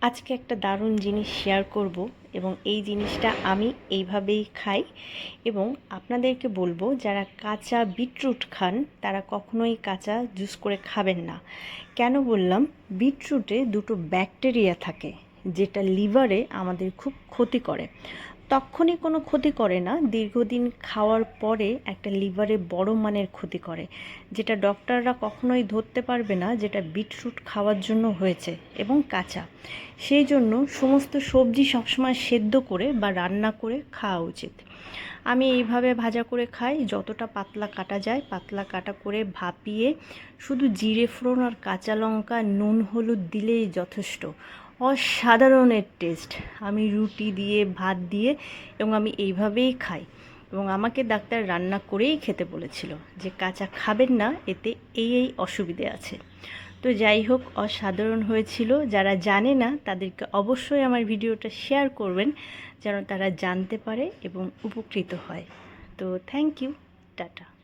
আজকে একটা দারুণ জিনিস শেয়ার করব এবং এই জিনিসটা আমি এইভাবেই খাই এবং আপনাদেরকে বলবো যারা কাঁচা বিটরুট খান তারা কখনোই কাঁচা জুস করে খাবেন না। কেন বললাম? বিটরুটে দুটো ব্যাকটেরিয়া থাকে যেটা লিভারে আমাদের খুব ক্ষতি করে। তখনই কোনো ক্ষতি করে না, দীর্ঘদিন খাওয়ার পরে একটা লিভারে বড় মানের ক্ষতি করে, যেটা ডক্টররা কখনোই ধরতে পারবে না যেটা বিটরুট খাওয়ার জন্য হয়েছে এবং কাঁচা। সেই জন্য সমস্ত সবজি সবসময় সেদ্ধ করে বা রান্না করে খাওয়া উচিত। আমি এইভাবে ভাজা করে খাই, যতটা পাতলা কাটা যায় পাতলা কাটা করে ভাপিয়ে শুধু জিরে ফোড়ন আর কাঁচা লঙ্কা নুন হলুদ দিলেই যথেষ্ট। অসাধারণের টেস্ট। আমি রুটি দিয়ে ভাত দিয়ে এবং আমি এইভাবেই খাই এবং আমাকে ডাক্তার রান্না করেই খেতে বলেছিল যে কাঁচা খাবেন না, এতে এই অসুবিধে আছে। তো যাই হোক, অসাধারণ হয়েছিল। যারা জানে না তাদেরকে অবশ্যই আমার ভিডিওটা শেয়ার করবেন যেন তারা জানতে পারে এবং উপকৃত হয়। তো থ্যাংক ইউ, টাটা।